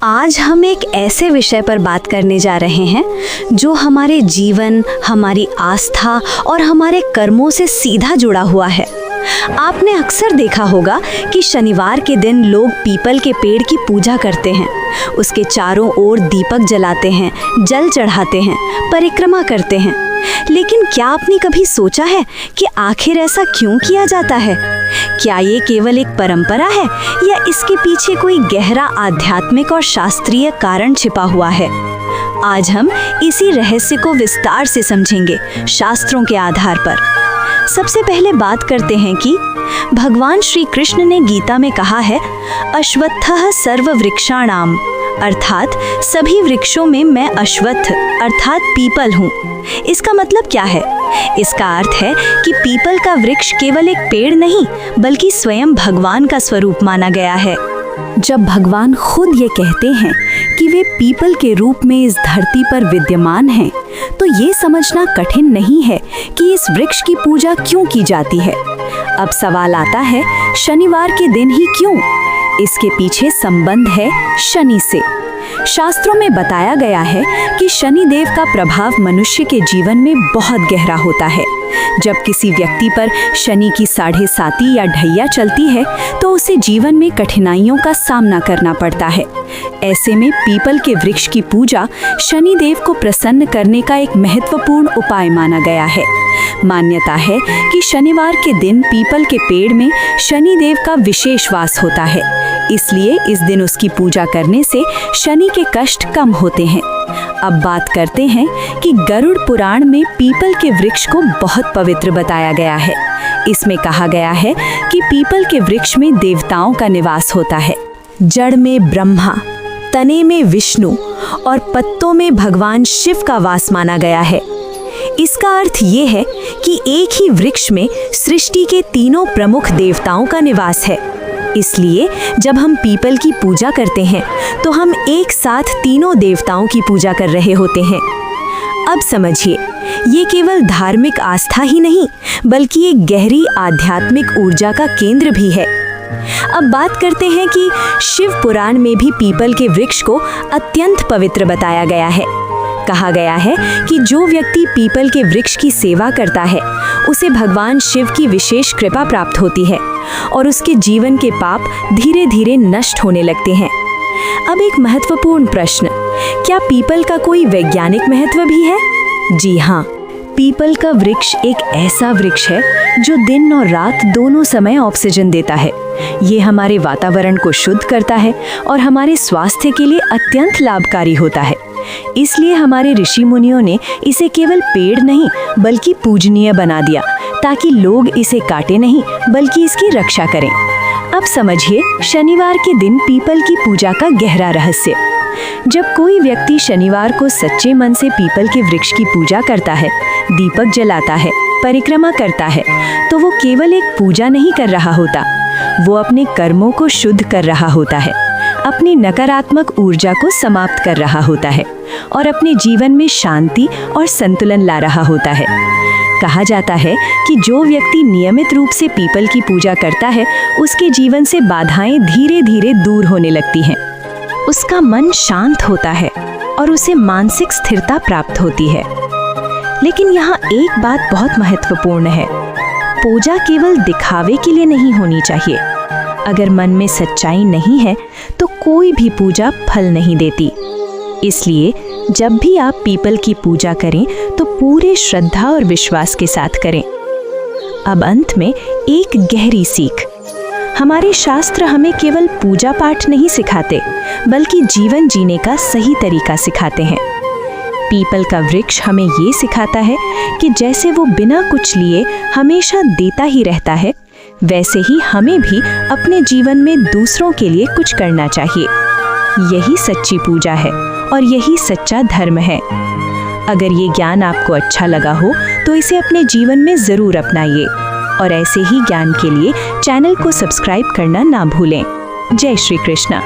आज हम एक ऐसे विषय पर बात करने जा रहे हैं जो हमारे जीवन, हमारी आस्था और हमारे कर्मों से सीधा जुड़ा हुआ है। आपने अक्सर देखा होगा कि शनिवार के दिन लोग पीपल के पेड़ की पूजा करते हैं, उसके चारों ओर दीपक जलाते हैं, जल चढ़ाते हैं, परिक्रमा करते हैं। लेकिन क्या आपने कभी सोचा है कि आखिर ऐसा क्यों किया जाता है? क्या ये केवल एक परंपरा है या इसके पीछे कोई गहरा आध्यात्मिक और शास्त्रीय कारण छिपा हुआ है? आज हम इसी रहस्य को विस्तार से समझेंगे शास्त्रों के आधार पर। सबसे पहले बात करते हैं कि भगवान श्री कृष्ण ने गीता में कहा है, अश्वत्थः सर्व वृक्षाणाम, अर्थात सभी वृक्षों में मैं अश्वत्थ अर्थात पीपल हूँ। इसका मतलब क्या है? इसका अर्थ है कि पीपल का वृक्ष केवल एक पेड़ नहीं बल्कि स्वयं भगवान का स्वरूप माना गया है। जब भगवान खुद ये कहते हैं कि वे पीपल के रूप में इस धरती पर विद्यमान हैं, तो ये समझना कठिन नहीं है कि इस वृक्ष की पूजा क्यों की जाती है। अब सवाल आता है, शनिवार के दिन ही क्यों? इसके पीछे संबंध है शनि से। शास्त्रों में बताया गया है कि शनि देव का प्रभाव मनुष्य के जीवन में बहुत गहरा होता है। जब किसी व्यक्ति पर शनि की 7.5 या ढैया चलती है तो उसे जीवन में कठिनाइयों का सामना करना पड़ता है। ऐसे में पीपल के वृक्ष की पूजा शनि देव को प्रसन्न करने का एक महत्वपूर्ण उपाय माना गया है। मान्यता है कि शनिवार के दिन पीपल के पेड़ में शनि देव का विशेष वास होता है, इसलिए इस दिन उसकी पूजा करने से शनि के कष्ट कम होते हैं। अब बात करते हैं कि गरुड़ पुराण में पीपल के वृक्ष को बहुत पवित्र बताया गया है। इसमें कहा गया है कि पीपल के वृक्ष में देवताओं का निवास होता है। जड़ में ब्रह्मा, तने में विष्णु और पत्तों में भगवान शिव का वास माना गया है। इसका अर्थ ये है कि एक ही वृक्ष में सृष्टि के तीनों प्रमुख देवताओं का निवास है। इसलिए जब हम पीपल की पूजा करते हैं तो हम एक साथ तीनों देवताओं की पूजा कर रहे होते हैं। अब समझिए, ये केवल धार्मिक आस्था ही नहीं बल्कि एक गहरी आध्यात्मिक ऊर्जा का केंद्र भी है। अब बात करते हैं कि शिव पुराण में भी पीपल के वृक्ष को अत्यंत पवित्र बताया गया है। कहा गया है कि जो व्यक्ति पीपल के वृक्ष की सेवा करता है उसे भगवान शिव की विशेष कृपा प्राप्त होती है और उसके जीवन के पाप धीरे धीरे नष्ट होने लगते हैं। अब एक महत्वपूर्ण प्रश्न, क्या पीपल का कोई वैज्ञानिक महत्व भी है? जी हाँ, पीपल का वृक्ष एक ऐसा वृक्ष है जो दिन और रात दोनों समय ऑक्सीजन देता है। ये हमारे वातावरण को शुद्ध करता है और हमारे स्वास्थ्य के लिए अत्यंत लाभकारी होता है। इसलिए हमारे ऋषि मुनियों ने इसे केवल पेड़ नहीं बल्कि पूजनीय बना दिया, ताकि लोग इसे काटे नहीं बल्कि इसकी रक्षा करें। अब समझिए शनिवार के दिन पीपल की पूजा का गहरा रहस्य। जब कोई व्यक्ति शनिवार को सच्चे मन से पीपल के वृक्ष की पूजा करता है, दीपक जलाता है, परिक्रमा करता है, तो वो केवल एक पूजा नहीं कर रहा होता, वो अपने कर्मों को शुद्ध कर रहा होता है, अपनी नकारात्मक ऊर्जा को समाप्त कर रहा होता है और अपने जीवन में शांति और संतुलन ला रहा होता है। कहा जाता है कि जो व्यक्ति नियमित रूप से पीपल की पूजा करता है उसके जीवन से बाधाएं धीरे धीरे दूर होने लगती हैं। उसका मन शांत होता है और उसे मानसिक स्थिरता प्राप्त होती है। लेकिन यहाँ एक बात बहुत महत्वपूर्ण है, पूजा केवल दिखावे के लिए नहीं होनी चाहिए। अगर मन में सच्चाई नहीं है तो कोई भी पूजा फल नहीं देती। इसलिए जब भी आप पीपल की पूजा करें तो पूरे श्रद्धा और विश्वास के साथ करें। अब अंत में एक गहरी सीख, हमारे शास्त्र हमें केवल पूजा पाठ नहीं सिखाते बल्कि जीवन जीने का सही तरीका सिखाते हैं। पीपल का वृक्ष हमें ये सिखाता है कि जैसे वो बिना कुछ लिए हमेशा देता ही रहता है, वैसे ही हमें भी अपने जीवन में दूसरों के लिए कुछ करना चाहिए। यही सच्ची पूजा है और यही सच्चा धर्म है। अगर ये ज्ञान आपको अच्छा लगा हो तो इसे अपने जीवन में ज़रूर अपनाइए और ऐसे ही ज्ञान के लिए चैनल को सब्सक्राइब करना ना भूलें। जय श्री कृष्ण।